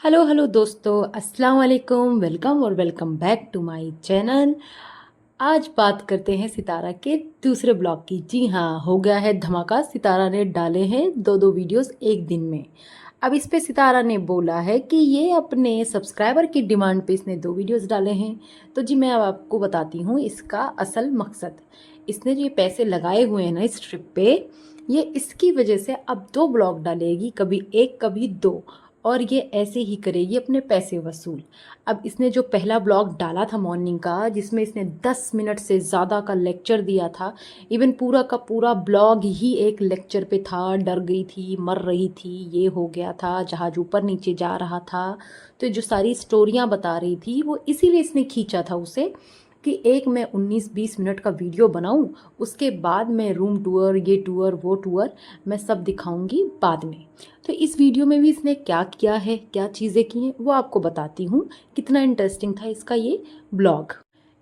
Hello दोस्तों, अस्सलाम वालेकुम। Welcome back to my channel. आज बात करते हैं सितारा के दूसरे ब्लॉग की। जी हाँ, हो गया है धमाका। सितारा ने डाले हैं दो वीडियोस एक दिन में। अब इस पे सितारा ने बोला है कि ये अपने सब्सक्राइबर की डिमांड पे इसने 2 वीडियोस डाले हैं। तो जी मैं अब आपको बताती हूँ इसका असल मकसद। इसने जो ये पैसे लगाए हुए हैं ना इस ट्रिप पे, ये इसकी वजह से अब 2 ब्लॉग डालेगी, कभी एक कभी दो, और ये ऐसे ही करेगी अपने पैसे वसूल। अब इसने जो पहला ब्लॉग डाला था मॉर्निंग का, जिसमें इसने 10 मिनट से ज़्यादा का लेक्चर दिया था, इवन पूरा का पूरा ब्लॉग ही एक लेक्चर पे था। डर गई थी, मर रही थी, ये हो गया था, जहाज ऊपर नीचे जा रहा था। तो जो सारी स्टोरियाँ बता रही थी वो इसीलिए इसने खींचा था उसे, कि एक मैं 19-20 मिनट का वीडियो बनाऊं, उसके बाद मैं रूम टूर, ये टूर, वो टूर, मैं सब दिखाऊंगी बाद में। तो इस वीडियो में भी इसने क्या किया है, क्या चीज़ें की हैं, वो आपको बताती हूँ। कितना इंटरेस्टिंग था इसका ये ब्लॉग।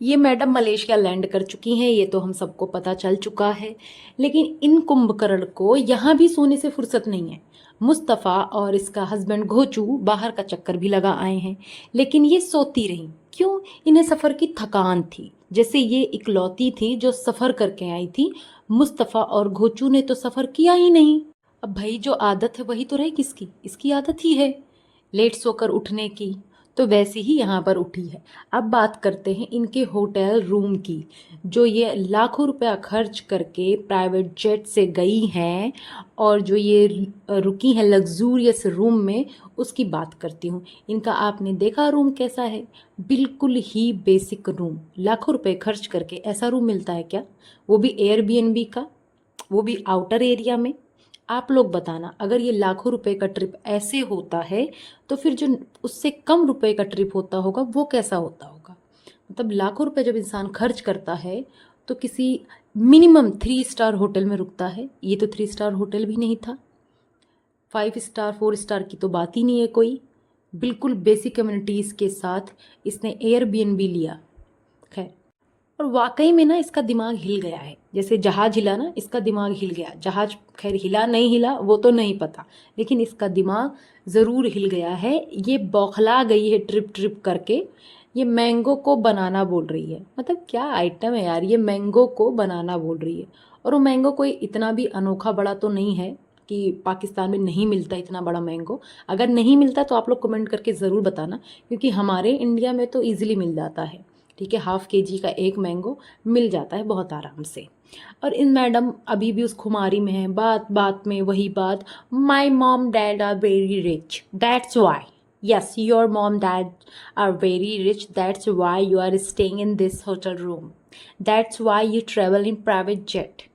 ये मैडम मलेशिया लैंड कर चुकी हैं, ये तो हम सबको पता चल चुका है। लेकिन इन कुंभकर्ण को यहाँ भी सोने से फुर्सत नहीं है। मुस्तफ़ा और इसका हस्बैंड घोचू बाहर का चक्कर भी लगा आए हैं, लेकिन ये सोती रहीं। क्यों? इन्हें सफ़र की थकान थी। जैसे ये इकलौती थी जो सफ़र करके आई थी। मुस्तफ़ा और घोचू ने तो सफ़र किया ही नहीं। अब भाई जो आदत है वही तो रही किसकी, इसकी आदत ही है लेट सोकर उठने की। तो वैसे ही यहाँ पर उठी है। अब बात करते हैं इनके होटल रूम की, जो ये लाखों रुपया खर्च करके प्राइवेट जेट से गई हैं, और जो ये रुकी हैं लग्जूरियस रूम में, उसकी बात करती हूँ। इनका आपने देखा रूम कैसा है? बिल्कुल ही बेसिक रूम। लाखों रुपए खर्च करके ऐसा रूम मिलता है क्या? वो भी एयरबीएनबी का, वो भी आउटर एरिया में। आप लोग बताना, अगर ये लाखों रुपए का ट्रिप ऐसे होता है, तो फिर जो उससे कम रुपए का ट्रिप होता होगा वो कैसा होता होगा? मतलब लाखों रुपए जब इंसान खर्च करता है तो किसी मिनिमम 3 स्टार होटल में रुकता है। ये तो 3 स्टार होटल भी नहीं था, 5 स्टार 4 स्टार की तो बात ही नहीं है कोई। बिल्कुल बेसिक कम्युनिटीज़ के साथ इसने एयरबीएनबी लिया। खैर, और वाकई में ना इसका दिमाग हिल गया है। जैसे जहाज हिला ना, इसका दिमाग हिल गया। जहाज खैर हिला नहीं हिला वो तो नहीं पता, लेकिन इसका दिमाग ज़रूर हिल गया है। ये बौखला गई है ट्रिप ट्रिप करके। ये मैंगो को बनाना बोल रही है। मतलब क्या आइटम है यार, ये मैंगो को बनाना बोल रही है। और वो मैंगो कोई इतना भी अनोखा बड़ा तो नहीं है कि पाकिस्तान में नहीं मिलता इतना बड़ा मैंगो। अगर नहीं मिलता तो आप लोग कमेंट करके ज़रूर बताना, क्योंकि हमारे इंडिया में तो ईजिली मिल जाता है। ठीक है, ½ केजी का एक मैंगो मिल जाता है बहुत आराम से। और इन मैडम अभी भी उस खुमारी में है, बात बात में वही बात। My mom dad are very rich, that's why. Yes, your mom dad are very rich, that's why you are staying in this hotel room, that's why you travel in private jet.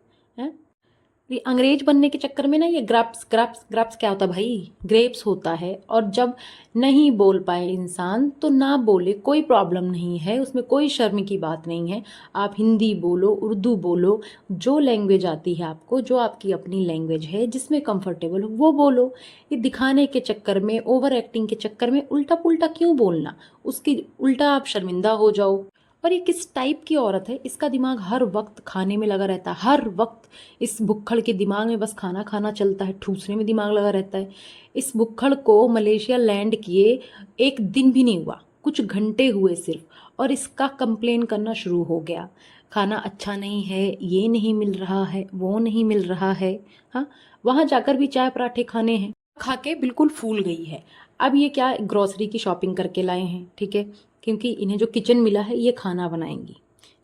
ये अंग्रेज बनने के चक्कर में ना, ये ग्राप्स ग्राप्स ग्राप्स क्या होता है भाई? ग्रेप्स होता है। और जब नहीं बोल पाए इंसान तो ना बोले, कोई प्रॉब्लम नहीं है उसमें, कोई शर्म की बात नहीं है। आप हिंदी बोलो, उर्दू बोलो, जो लैंग्वेज आती है आपको, जो आपकी अपनी लैंग्वेज है, जिसमें कंफर्टेबल हो वो बोलो। ये दिखाने के चक्कर में, ओवर एक्टिंग के चक्कर में उल्टा पुल्टा क्यों बोलना? उसकी उल्टा आप शर्मिंदा हो जाओ। और ये किस टाइप की औरत है? इसका दिमाग हर वक्त खाने में लगा रहता है, हर वक्त इस भुक्खड़ के दिमाग में बस खाना खाना चलता है, ठूसने में दिमाग लगा रहता है। इस भुक्खड़ को मलेशिया लैंड किए एक दिन भी नहीं हुआ, कुछ घंटे हुए सिर्फ, और इसका कंप्लेन करना शुरू हो गया। खाना अच्छा नहीं है, ये नहीं मिल रहा है, वो नहीं मिल रहा है। हाँ, वहाँ जाकर भी चाय पराठे खाने हैं। खा के बिल्कुल फूल गई है। अब ये क्या ग्रोसरी की शॉपिंग करके लाए हैं, ठीक है, क्योंकि इन्हें जो किचन मिला है ये खाना बनाएंगी।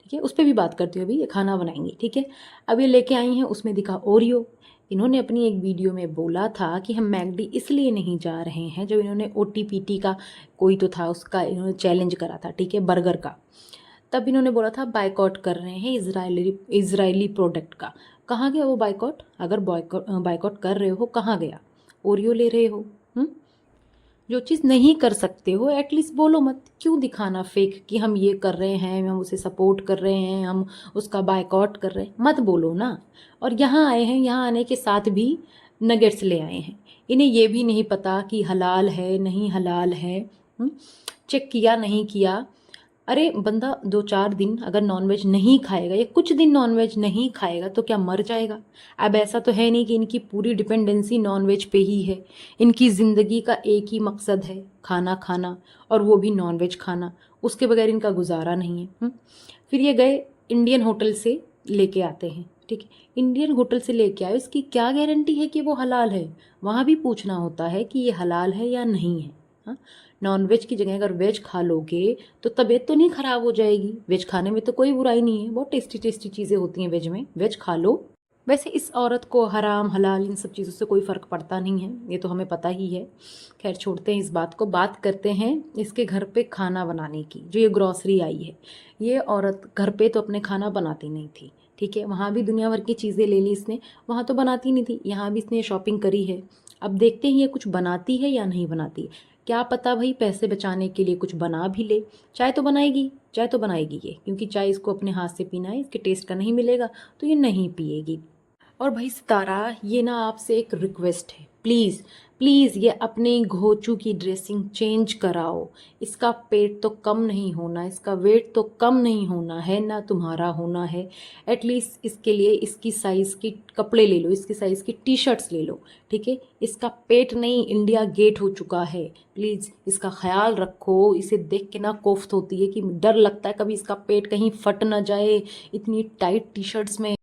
ठीक है, उस पर भी बात करती हूँ, अभी ये खाना बनाएंगी। ठीक है, अब ये लेके आई हैं, उसमें दिखा ओरियो। इन्होंने अपनी एक वीडियो में बोला था कि हम मैकडी इसलिए नहीं जा रहे हैं, जब इन्होंने ओटीपीटी का कोई तो था उसका इन्होंने चैलेंज करा था, ठीक है, बर्गर का। तब इन्होंने बोला था बाइकआउट कर रहे हैं इजरायली प्रोडक्ट का। कहाँ गया वो बाइकआउट? अगर बाइकआउट कर रहे हो, कहाँ गया? ओरियो ले रहे हो। जो चीज़ नहीं कर सकते हो एटलीस्ट बोलो मत। क्यों दिखाना फेक कि हम ये कर रहे हैं, हम उसे सपोर्ट कर रहे हैं, हम उसका बायकॉट कर रहे हैं? मत बोलो ना। और यहाँ आए हैं, यहाँ आने के साथ भी नगेट्स ले आए हैं। इन्हें ये भी नहीं पता कि हलाल है नहीं हलाल है, चेक किया नहीं किया। अरे बंदा 2-4 दिन अगर नॉनवेज नहीं खाएगा या कुछ दिन नॉनवेज नहीं खाएगा तो क्या मर जाएगा? अब ऐसा तो है नहीं कि इनकी पूरी डिपेंडेंसी नॉनवेज पे ही है। इनकी ज़िंदगी का एक ही मकसद है, खाना खाना, और वो भी नॉनवेज खाना। उसके बगैर इनका गुजारा नहीं है। फिर ये गए इंडियन होटल से लेके आते हैं, ठीक है। इंडियन होटल से लेके आए, इसकी क्या गारंटी है कि वो हलाल है? वहाँ भी पूछना होता है कि ये हलाल है या नहीं है। हाँ, नॉनवेज की जगह अगर वेज खा लोगे तो तबीयत तो नहीं ख़राब हो जाएगी। वेज खाने में तो कोई बुराई नहीं है, बहुत टेस्टी टेस्टी चीज़ें होती हैं वेज में, वेज खा लो। वैसे इस औरत को हराम हलाल इन सब चीज़ों से कोई फ़र्क पड़ता नहीं है, ये तो हमें पता ही है। खैर छोड़ते हैं इस बात को, बात करते हैं इसके घर पे खाना बनाने की। जो ये ग्रॉसरी आई है, ये औरत घर पे तो अपने खाना बनाती नहीं थी, ठीक है। वहाँ भी दुनिया भर की चीज़ें ले ली इसने, वहाँ तो बनाती नहीं थी, यहाँ भी इसने शॉपिंग करी है। अब देखते हैं ये कुछ बनाती है या नहीं बनाती। क्या पता भाई पैसे बचाने के लिए कुछ बना भी ले। चाय तो बनाएगी, चाय तो बनाएगी ये, क्योंकि चाय इसको अपने हाथ से पीना है, इसके टेस्ट का नहीं मिलेगा तो ये नहीं पिएगी। और भाई सितारा, ये ना आपसे एक रिक्वेस्ट है, प्लीज़ प्लीज़ ये अपने घोचू की ड्रेसिंग चेंज कराओ। इसका पेट तो कम नहीं होना, इसका वेट तो कम नहीं होना है, ना तुम्हारा होना है। एटलीस्ट इसके लिए इसकी साइज़ की कपड़े ले लो, इसकी साइज़ की टी शर्ट्स ले लो, ठीक है। इसका पेट नहीं इंडिया गेट हो चुका है, प्लीज़ इसका ख्याल रखो। इसे देख के ना कोफ्त होती है कि डर लगता है कभी इसका पेट कहीं फट ना जाए इतनी टाइट टी शर्ट्स में।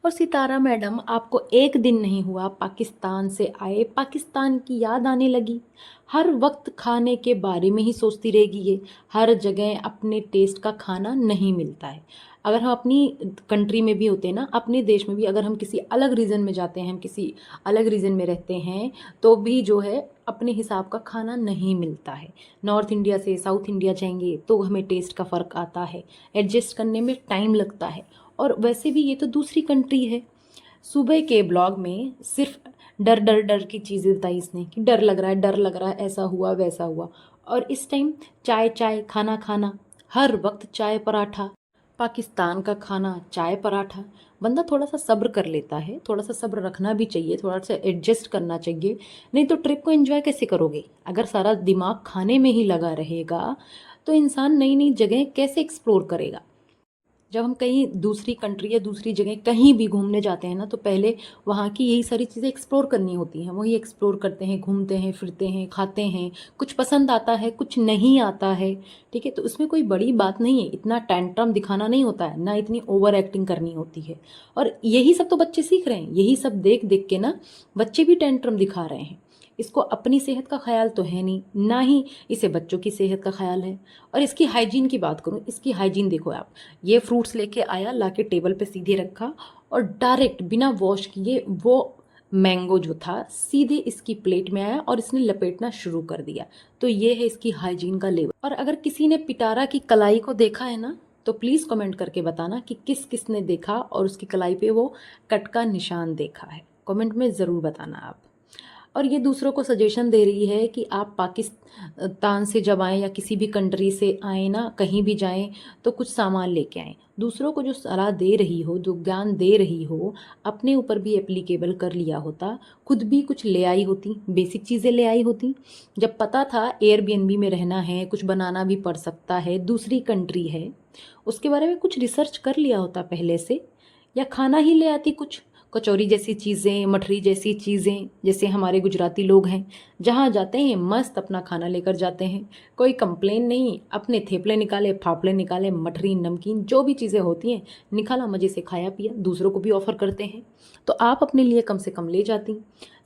और सितारा मैडम, आपको एक दिन नहीं हुआ पाकिस्तान से आए, पाकिस्तान की याद आने लगी। हर वक्त खाने के बारे में ही सोचती रहेगी ये। हर जगह अपने टेस्ट का खाना नहीं मिलता है। अगर हम अपनी कंट्री में भी होते हैं ना, अपने देश में भी अगर हम किसी अलग रीजन में जाते हैं, हम किसी अलग रीजन में रहते हैं, तो भी जो है अपने हिसाब का खाना नहीं मिलता है। नॉर्थ इंडिया से साउथ इंडिया जाएंगे तो हमें टेस्ट का फ़र्क आता है, एडजस्ट करने में टाइम लगता है। और वैसे भी ये तो दूसरी कंट्री है। सुबह के ब्लॉग में सिर्फ डर डर डर की चीज़ें बताई इसने कि डर लग रहा है, डर लग रहा है, ऐसा हुआ वैसा हुआ। और इस टाइम चाय चाय, खाना खाना, हर वक्त चाय पराठा। पाकिस्तान का खाना चाय पराठा। बंदा थोड़ा सा सब्र कर लेता है, थोड़ा सा सब्र रखना भी चाहिए, थोड़ा सा एडजस्ट करना चाहिए। नहीं तो ट्रिप को एंजॉय कैसे करोगे? अगर सारा दिमाग खाने में ही लगा रहेगा तो इंसान नई नई जगह कैसे एक्सप्लोर करेगा? जब हम कहीं दूसरी कंट्री या दूसरी जगह कहीं भी घूमने जाते हैं ना, तो पहले वहाँ की यही सारी चीज़ें एक्सप्लोर करनी होती हैं। वही एक्सप्लोर करते हैं, घूमते हैं, फिरते हैं, खाते हैं। कुछ पसंद आता है, कुछ नहीं आता है, ठीक है। तो उसमें कोई बड़ी बात नहीं है, इतना टैंट्रम दिखाना नहीं होता है, ना इतनी ओवर एक्टिंग करनी होती है। और यही सब तो बच्चे सीख रहे हैं, यही सब देख देख के ना बच्चे भी टैंट्रम दिखा रहे हैं। इसको अपनी सेहत का ख्याल तो है नहीं, ना ही इसे बच्चों की सेहत का ख्याल है। और इसकी हाइजीन की बात करूँ, इसकी हाइजीन देखो आप। ये फ्रूट्स लेके आया, लाके टेबल पे सीधे रखा और डायरेक्ट बिना वॉश किए वो मैंगो जो था सीधे इसकी प्लेट में आया और इसने लपेटना शुरू कर दिया। तो ये है इसकी हाइजीन का लेवल। और अगर किसी ने पिटारा की कलाई को देखा है ना, तो प्लीज़ कमेंट करके बताना कि किस किस ने देखा और उसकी कलाई पे वो कट का निशान देखा है। कमेंट में ज़रूर बताना आप। और ये दूसरों को सजेशन दे रही है कि आप पाकिस्तान से जब आएँ या किसी भी कंट्री से आएँ ना, कहीं भी जाएँ तो कुछ सामान लेके आएँ। दूसरों को जो सलाह दे रही हो, जो ज्ञान दे रही हो, अपने ऊपर भी एप्लीकेबल कर लिया होता। खुद भी कुछ ले आई होती, बेसिक चीज़ें ले आई होती। जब पता था एयरबीएनबी में रहना है, कुछ बनाना भी पड़ सकता है, दूसरी कंट्री है, उसके बारे में कुछ रिसर्च कर लिया होता पहले से। या खाना ही ले आती कुछ, कचौरी जैसी चीज़ें, मठरी जैसी चीज़ें। जैसे हमारे गुजराती लोग हैं, जहाँ जाते हैं मस्त अपना खाना लेकर जाते हैं, कोई कंप्लेन नहीं। अपने थेपले निकाले, फाफड़े निकाले, मठरी, नमकीन, जो भी चीज़ें होती हैं निकाला, मज़े से खाया पिया, दूसरों को भी ऑफ़र करते हैं। तो आप अपने लिए कम से कम ले जाती।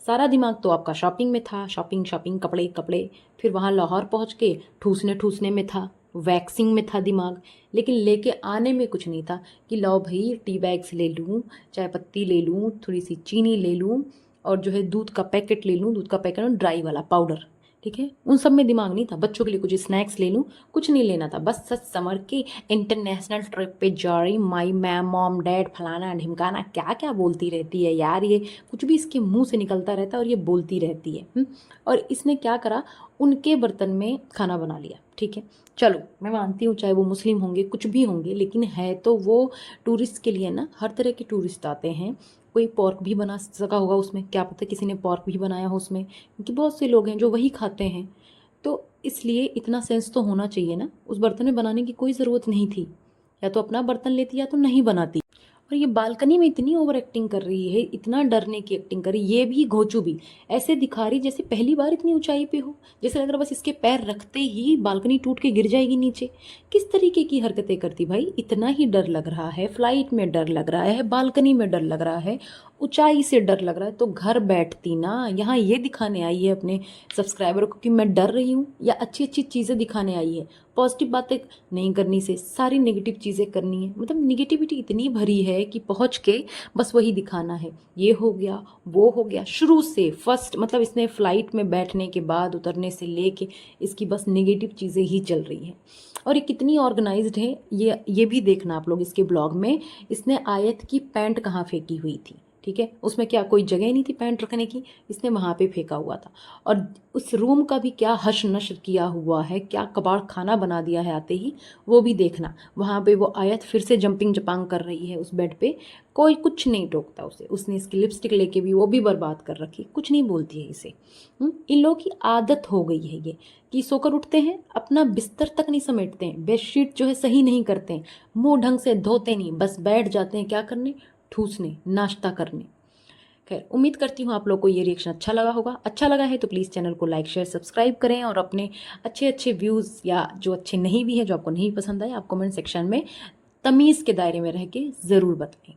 सारा दिमाग तो आपका शॉपिंग में था, शॉपिंग शॉपिंग, कपड़े कपड़े। फिर वहाँ लाहौर पहुँच के ठूसने ठूसने में था, वैक्सिंग में था दिमाग। लेकिन लेके आने में कुछ नहीं था कि लाओ भाई टी बैग्स ले लूँ, चाय पत्ती ले लूँ, थोड़ी सी चीनी ले लूँ, और जो है दूध का पैकेट ले लूँ, दूध का पैकेट और ड्राई वाला पाउडर, ठीक है। उन सब में दिमाग नहीं था। बच्चों के लिए कुछ स्नैक्स ले लूँ, कुछ नहीं लेना था। बस सच समझ के इंटरनेशनल ट्रिप पे जा रही, माई मैम, मॉम, डैड, फलाना ढिमकाना, क्या क्या बोलती रहती है यार ये। कुछ भी इसके मुंह से निकलता रहता है और ये बोलती रहती है। और इसने क्या करा, उनके बर्तन में खाना बना लिया, ठीक है। चलो मैं मानती हूँ चाहे वो मुस्लिम होंगे, कुछ भी होंगे, लेकिन है तो वो टूरिस्ट के लिए ना। हर तरह के टूरिस्ट आते हैं। कोई पोर्क भी बना सका होगा उसमें, क्या पता किसी ने पोर्क भी बनाया हो उसमें, क्योंकि बहुत से लोग हैं जो वही खाते हैं। तो इसलिए इतना सेंस तो होना चाहिए ना, उस बर्तन में बनाने की कोई ज़रूरत नहीं थी, या तो अपना बर्तन लेती या तो नहीं बनाती। और ये बालकनी में इतनी ओवर एक्टिंग कर रही है, इतना डरने की एक्टिंग कर रही है, ये भी घोचू भी ऐसे दिखा रही जैसे पहली बार इतनी ऊंचाई पे हो, जैसे लग रहा बस इसके पैर रखते ही बालकनी टूट के गिर जाएगी नीचे। किस तरीके की हरकतें करती भाई, इतना ही डर लग रहा है, फ्लाइट में डर लग रहा है, बालकनी में डर लग रहा है, ऊंचाई से डर लग रहा है, तो घर बैठती ना। यहाँ ये दिखाने आई है अपने सब्सक्राइबर को कि मैं डर रही हूँ, या अच्छी अच्छी चीज़ें दिखाने आई है। पॉजिटिव बातें नहीं करनी से सारी नेगेटिव चीज़ें करनी है, मतलब निगेटिविटी इतनी भरी है कि पहुँच के बस वही दिखाना है, ये हो गया वो हो गया, शुरू से फर्स्ट मतलब इसने फ्लाइट में बैठने के बाद उतरने से लेके इसकी बस नेगेटिव चीज़ें ही चल रही हैं। और ये कितनी ऑर्गेनाइज्ड है, ये भी देखना आप लोग इसके ब्लॉग में। इसने आयत की पैंट कहाँ फेंकी हुई थी, ठीक है, उसमें क्या कोई जगह नहीं थी पैंट रखने की, इसने वहाँ पे फेंका हुआ था। और उस रूम का भी क्या हश नशर किया हुआ है, क्या कबाड़ खाना बना दिया है आते ही, वो भी देखना। वहाँ पे वो आयत फिर से जंपिंग जपांग कर रही है उस बेड पे, कोई कुछ नहीं टोकता उसे। उसने इसकी लिपस्टिक लेके भी वो भी बर्बाद कर रखी, कुछ नहीं बोलती है इसे। इन लोगों की आदत हो गई है ये कि सोकर उठते हैं, अपना बिस्तर तक नहीं समेटते हैं, बेडशीट जो है सही नहीं करते हैं, मुंह ढंग से धोते नहीं, बस बैठ जाते हैं क्या करने, ठूसने, नाश्ता करने। खैर, उम्मीद करती हूँ आप लोग को ये रिएक्शन अच्छा लगा होगा। अच्छा लगा है तो प्लीज़ चैनल को लाइक शेयर सब्सक्राइब करें, और अपने अच्छे अच्छे व्यूज़ या जो अच्छे नहीं भी हैं, जो आपको नहीं पसंद आए, आप कमेंट सेक्शन में तमीज़ के दायरे में रह के ज़रूर बताएं।